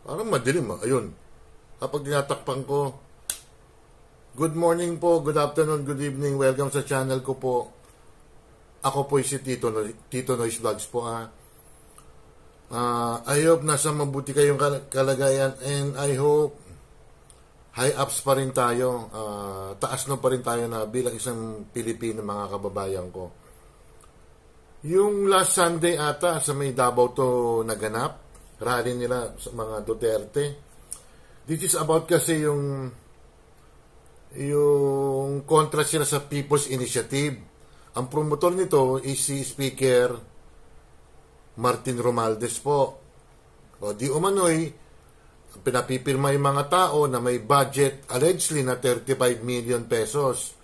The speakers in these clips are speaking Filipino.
Parang madilim Ayun. Kapag tinatakpan ko, good morning po, good afternoon, good evening, welcome sa channel ko po. Ako po si Tito Noise Vlogs po I hope nasa mabuti kayong kalagayan and I hope high ups pa rin tayo, taas na pa rin tayo na bilang isang Pilipino mga kababayan ko. Yung last Sunday ata sa may Davao to naganap, rally nila sa mga Duterte. This is about kasi yung kontra sila sa People's Initiative. Ang promotor nito is si Speaker Martin Romualdez po. O di umano'y pinapipirma yung mga tao na may budget allegedly na 35 million pesos.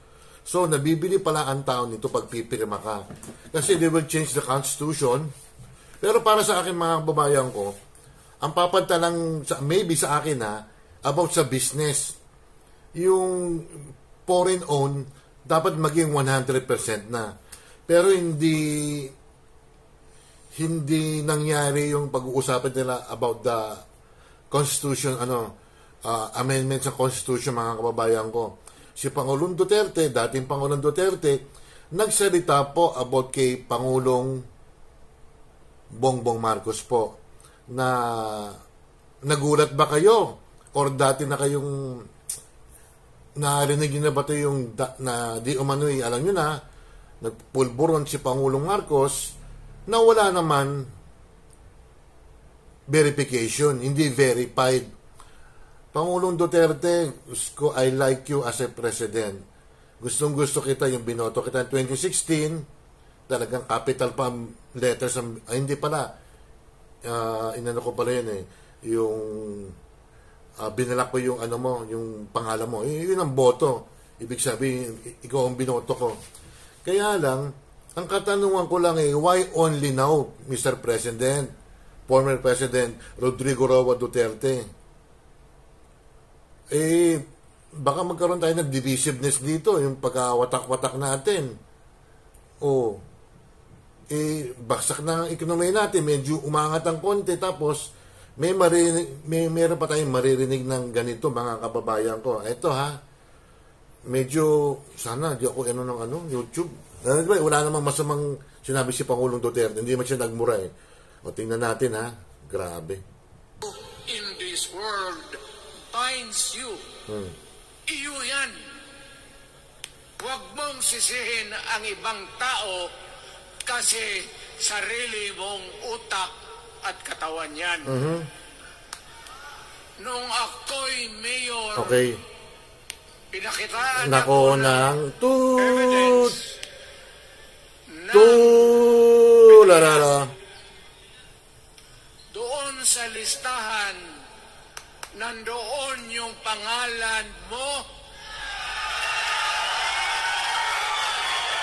So nabibili pala ang tao nito pag pipirma ka. Kasi they will change the constitution. Pero para sa akin mga kababayan ko, ang papanta lang maybe sa akin about sa business. Yung foreign owned dapat maging 100% na. Pero hindi nangyari yung pag-uusapan nila about the constitution, amendment sa constitution mga kababayan ko. Si Pangulong Duterte, dating Pangulong Duterte, nagsalita po about kay Pangulong Bongbong Marcos po na nagulat ba kayo or dati na kayong narinig nyo na ba ito yung na di umano'y alam nyo na nagpulburon si Pangulong Marcos na wala naman verification, hindi verified. Pangulong Duterte, I like you as a president. Gustong gusto kita yung binoto kita 2016, talagang capital pa letters, hindi pala inano ko pala yun yung binalak ko yung yung pangalan mo. Yun ang boto. Ibig sabihin, ikaw ang binoto ko. Kaya lang, ang katanungan ko lang why only now, Mr. President, former President Rodrigo Roa Duterte? Baka magkaroon tayo ng divisiveness dito, yung pagkawatak-watak natin. Baksak na ang ekonomiya natin, medyo umangat ang konti, tapos meron pa tayong maririnig ng ganito mga kababayan ko. Ito medyo sana di ako YouTube. Wala namang masamang sinabi si Pangulong Duterte, hindi man siya nagmura O tingnan natin grabe. In this world finds you. Iyo yan. Huwag mong sisihin ang ibang tao kasi sarili mong utak at katawan yan. Nung ako'y mayor, okay, pinakitaan ako ng evidence larara. Doon sa listahan, nandoon yung pangalan mo.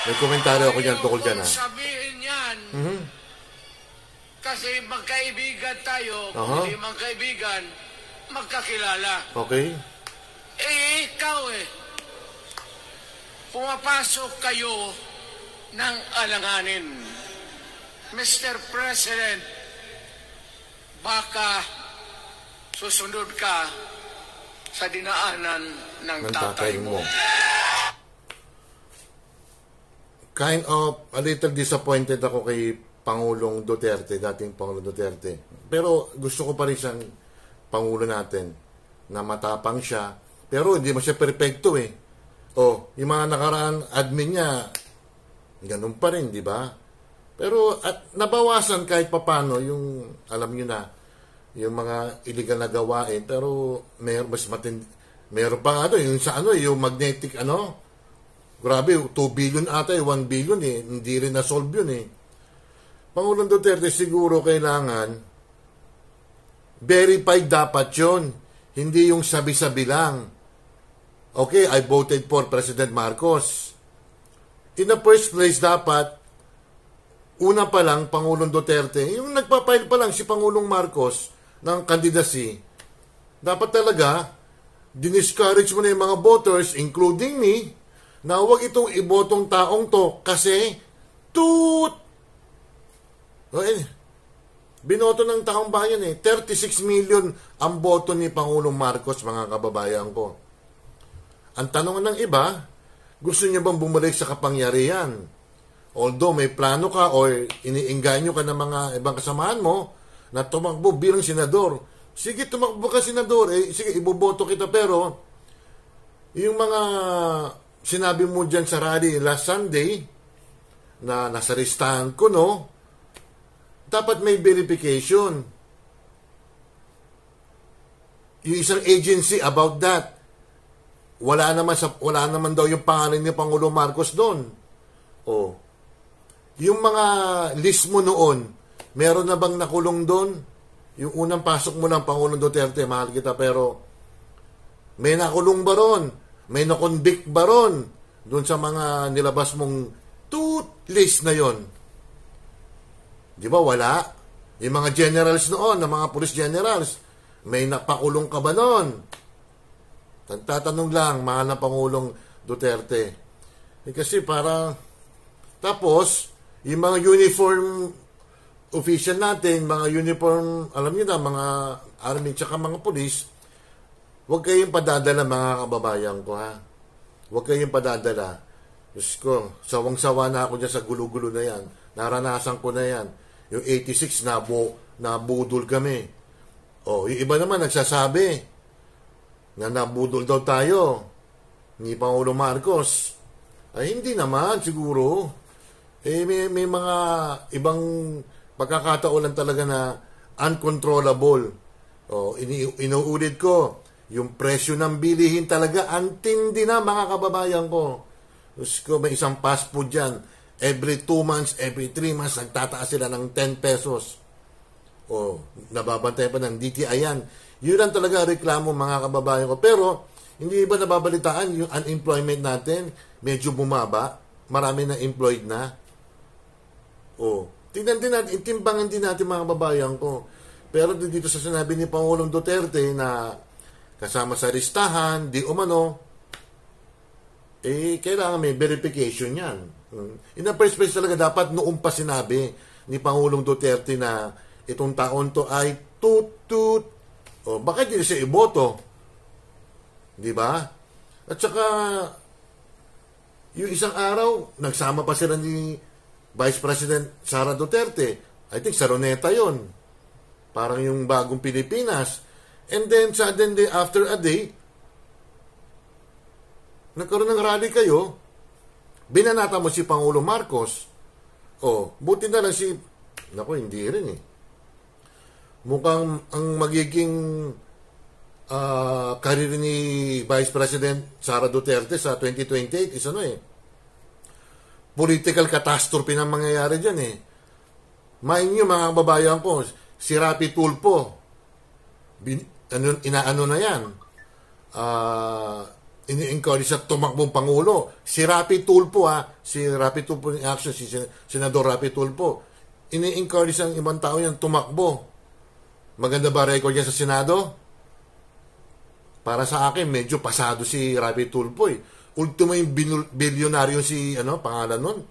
May komentaryo ako dyan tukol dyan sabihin yan. Kasi magkaibigan tayo, kung hindi magkaibigan, magkakilala. Okay. Ikaw pumapasok kayo ng alanganin. Mr. President, baka susunod ka sa dinaanan ng tatay mo. Kind of a little disappointed ako kay Pangulong Duterte, dating Pangulong Duterte. Pero gusto ko pa rin siyang Pangulo natin na matapang siya. Pero hindi mo siya perfecto yung mga nakaraan admin niya, ganun pa rin, di ba? Pero at nabawasan kahit papano yung, alam nyo na, yung mga illegal na gawain. Pero meron pa yung sa yung magnetic grabe, 2 billion ata 1 billion hindi rin na-solve yun Pangulong Duterte siguro kailangan verified dapat yun, hindi yung sabi-sabi lang. Okay, I voted for President Marcos. In the first place dapat una pa lang Pangulong Duterte, yung nagpapile pa lang si Pangulong Marcos ng candidacy, dapat talaga diniscourage mo na yung mga voters, including me, na huwag itong ibotong taong to kasi Binoto ng taong bayan 36 million ang boto ni Pangulong Marcos, mga kababayan ko. Ang tanong ng iba, gusto niya bang bumalik sa kapangyarihan? Although may plano ka o iniinganyo ka ng mga ibang kasamahan mo na tumakbo bilang senador. Sige, tumakbo ka senador. Sige, iboboto kita, pero yung mga sinabi mo dyan sa rally last Sunday na nasa listahan ko, dapat may verification. Yung isang agency about that, wala naman daw yung pangalan ni Pangulong Marcos doon. Yung mga list mo noon, meron na bang nakulong doon? Yung unang pasok mo ng Pangulong Duterte, mahal kita, pero may nakulong ba ron? May nakonvict ba ron? Doon sa mga nilabas mong list na yon. Di ba wala? Yung mga generals noon, ng mga police generals, may napakulong ka ba noon? Tatanong lang, mahal na Pangulong Duterte. Kasi para, tapos, yung mga uniform official natin, mga uniform, alam niyo na, mga army tsaka mga police, huwag kayong padadala, mga kababayan ko, ha? Huwag kayong padadala. Diyos ko, sawang-sawa na ako dyan sa gulo-gulo na yan. Naranasan ko na yan. Yung 86, nabudol kami. Yung iba naman nagsasabi na nabudol daw tayo ni Pangulong Marcos. Ay, hindi naman, siguro. May mga ibang pagkakataon lang talaga na uncontrollable. Inuulit ko, yung presyo ng bilihin talaga, antindi na, mga kababayan ko. Diyos ko, may isang fast food dyan. Every 2 months, every 3 months, nagtataas sila ng 10 pesos. Nababantay pa ng DTI yan. Yun lang talaga reklamo, mga kababayan ko. Pero, hindi ba nababalitaan yung unemployment natin? Medyo bumaba. Marami na employed na. Tingnan din natin, timbangan din natin, mga kababayan ko. Pero dito sa sinabi ni Pangulong Duterte na kasama sa listahan, di umano, kailangan may verification yan. In the first place talaga, dapat noong pa sinabi ni Pangulong Duterte na itong taon to ay tut-tut. Bakit hindi siya iboto? Di ba? At saka, yung isang araw, nagsama pa sila ni Vice President Sara Duterte. I think sa Roneta yon. Parang yung bagong Pilipinas. And then, suddenly, after a day, nagkaroon ng rally kayo, binanata mo si Pangulong Marcos. Buti na lang hindi rin Mukhang ang magiging career ni Vice President Sara Duterte sa 2028 is political catastrophe na mangyayari dyan Mind nyo, mga kababayan ko, si Rapi Tulfo, inaano na yan, ini-encourage sa tumakbong Pangulo. Si Rapi Tulfo, si Rapi Tulfo in action, si Senador Rapi Tulfo, ini-encourage ang ibang tao yan tumakbo. Maganda ba record yan sa Senado? Para sa akin, medyo pasado si Rapi Tulfo Ultimo yung bilyonaryo pangalan nun.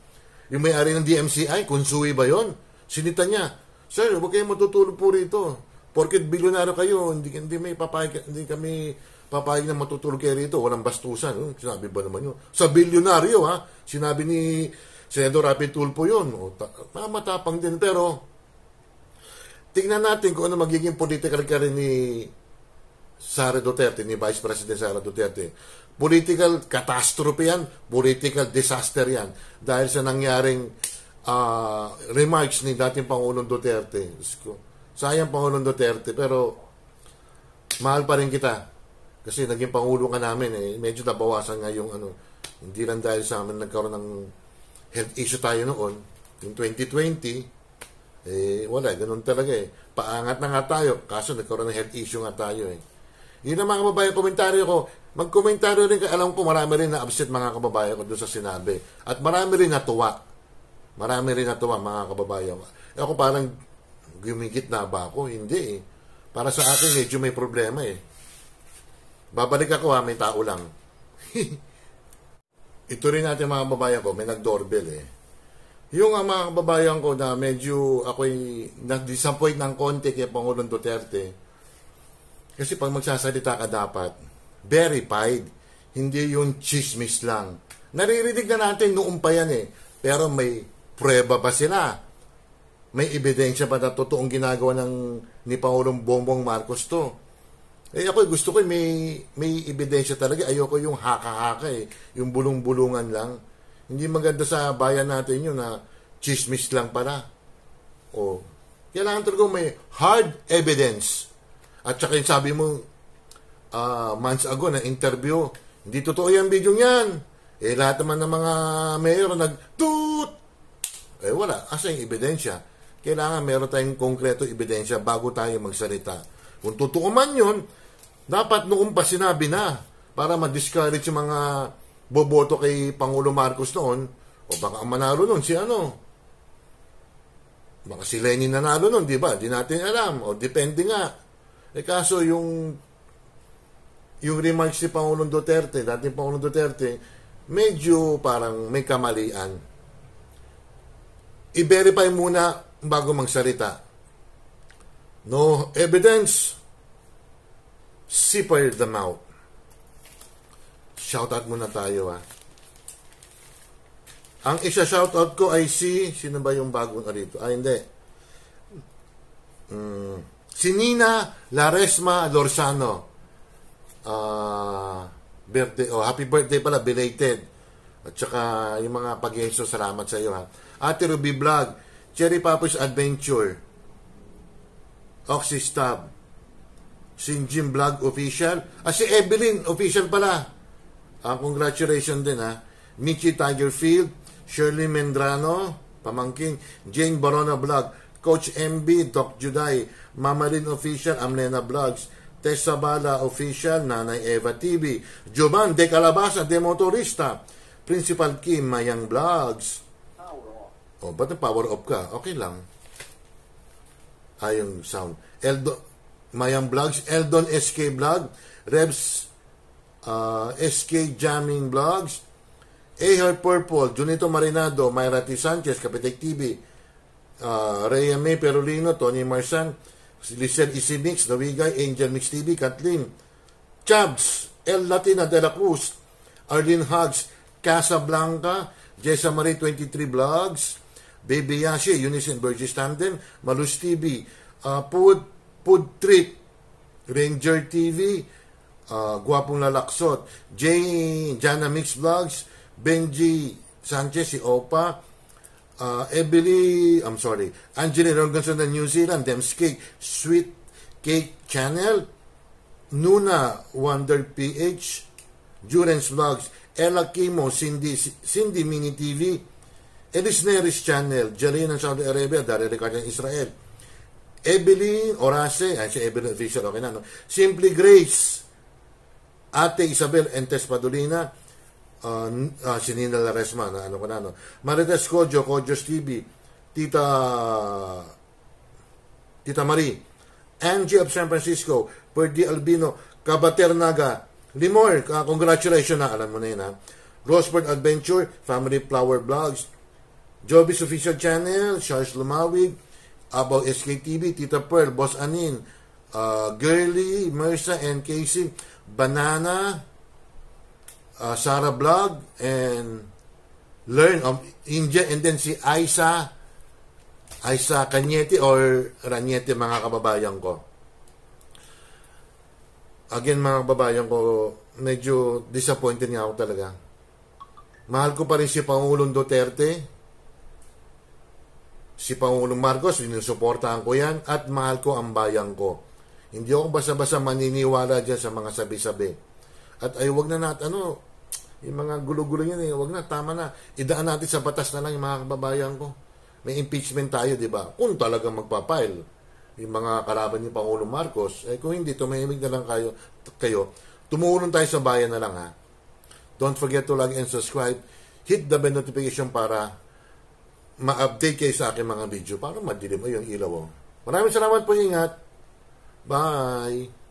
Yung may-ari ng DMCI, Kunsui ba yun? Sinita niya, sir, huwag kayong matutulog po rito. Porket bilyonaryo kayo, hindi kami papayag na matutulog kayo rito, walang bastusan. Sinabi ba naman yun? Sa bilyonaryo, sinabi ni Senador Rapi Tulfo yun. Matapang din, pero tingnan natin kung ano magiging political career ni Sara Duterte, ni Vice President Sara Duterte. Political catastrophe yan, political disaster yan, dahil sa nangyaring remarks ni dating Pangulong Duterte. Sayang Pangulong Duterte, pero mahal pa rin kita. Kasi naging Pangulo ka namin medyo nabawasan nga yung hindi lang dahil sa amin nagkaroon ng health issue tayo noon, yung 2020, wala, ganun talaga Paangat na nga tayo, kaso nagkaroon ng health issue nga tayo Yun ang mga kababayan, komentaryo ko. Mag-komentaryo rin, alam ko marami rin na-upset mga kababayan ko doon sa sinabi. At marami rin natuwa. Mga kababayan ko. Ako parang gumigit na ba ako? Hindi Para sa akin, medyo may problema Babalik ako may tao lang. Ito rin natin mga kababayan ko, may nag-doorbell Yung mga kababayan ko na medyo ako'y na-disappoint ng konti kay Pangulong Duterte, kasi pag magsasalita ka dapat, verified, hindi yung chismis lang. Naririnig na natin noong pa yan eh, pero may prueba ba sila? May ebidensya ba na totoong ginagawa ni Pangulong Bongbong Marcos to? Eh ako gusto ko may ebidensya talaga. Ayoko yung haka-haka eh, yung bulong-bulungan lang. Hindi maganda sa bayan natin yun na chismis lang pala. O, kailangan talaga may hard evidence. At saka yung sabi mo, months ago na interview, hindi totoo yung video niyan. Eh, lahat naman ng mga mayor nag-toot. Eh, wala. Asa yung ebidensya? Kailangan meron tayong konkreto ebidensya bago tayo magsalita. Kung totoo man yun, dapat noong pa sinabi na para ma-discourage yung mga boboto kay Pangulo Marcos noon. O baka ang manalo noon si ano? Baka si Lenin nanalo noon, di ba? Di natin alam. O depende nga. Eh kaso yung remarks ni Pangulong Duterte, dating Pangulong Duterte, medyo parang may kamalian. I-verify muna bago magsalita. No evidence, sipper the mouth. Shoutout muna tayo ha. Ang isa shoutout ko ay sino ba yung bagong rito? Hindi. Si Nina Laresma Lorzano. Birthday, happy birthday pala, belated. At saka yung mga pag-enso, salamat sa iyo ha. Ate Ruby Vlog, Cherry Papa's Adventure, Oxystab, Sinjim Vlog Official, si Evelyn Official pala. Congratulations din ha. Michi Tigerfield, Shirley Mendrano, pamangkin, Jane Barona Vlog, Coach MB, Doc Juday, Mama Lynn Official, Amlena Vlogs, Tessa Bala Official, Nanay Eva TV, Jovan De Calabasa De Motorista, Principal Kim Mayang Vlogs. Ba't na power off ka? Okay lang. Yung sound. Mayang Vlogs, Eldon SK Vlog, Rebs SK Jamming Vlogs, Ahar Purple, Junito Marinado, Myra T. Sanchez, Kapitek TV, Rhea May Perolino, Tony Marsan, Lisel Isimix, Nawigay, Angel Mix TV, Kathleen, Chabs, El Latina de la Cruz, Arlene Hugs, Casablanca, Jessa Marie 23 Vlogs, Baby Yashi, Unison Burgess Tandem, Malus TV, Food Trip, Ranger TV, Guwapong Lalaksot, Jana Mix Vlogs, Benji Sanchez, si Opa, Angeline Robinson ng New Zealand, Dems Cake, Sweet Cake Channel, Nuna Wonder PH, Jurens Vlogs, Ella Kimo, Cindy Mini TV, Elis Neris Channel, Jalina ng Saudi Arabia, Daryl Ricardo ng Israel, Evelyn Orase, si Evelyn Official, okay na, no? Simply Grace, Ate Isabel Entes Padulina, si Nina Laresma, na ano ko na, no? Marites Kojo, Kojo's TV, Tita Marie, Angie of San Francisco, Perdi Albino, Kabater Naga, Limor, congratulations na, alam mo na yun ha. Rosebud Adventure, Family Flower Vlogs, Joby's Official Channel, Charles Lumawig, Abaw SKTV, Tita Pearl, Boss Anin, Girly, Mersa, and Casey, Banana, Sarah Vlog, and Learn of India, and then si Aisa Cañete or Raniete, mga kababayan ko. Again, mga kababayan ko, medyo disappointed nga ako talaga. Mahal ko pa rin si Pangulong Duterte, si Pangulong Marcos, sinusuportahan ko yan, at mahal ko ang bayan ko. Hindi ako basta-basta maniniwala dyan sa mga sabi-sabi. At ay wag na natin, yung mga gulo-gulo yan, wag na, tama na. Idaan natin sa batas na lang yung mga kababayan ko. May impeachment tayo, di ba? Kung talagang magpapile yung mga kalaban ni Pangulong Marcos, kung hindi, tumahimik na lang kayo. Tumulong tayo sa bayan na lang, ha. Don't forget to like and subscribe. Hit the bell notification para ma-update kayo sa aking mga video para madilim yung ilaw. Maraming salamat po, ingat. Bye!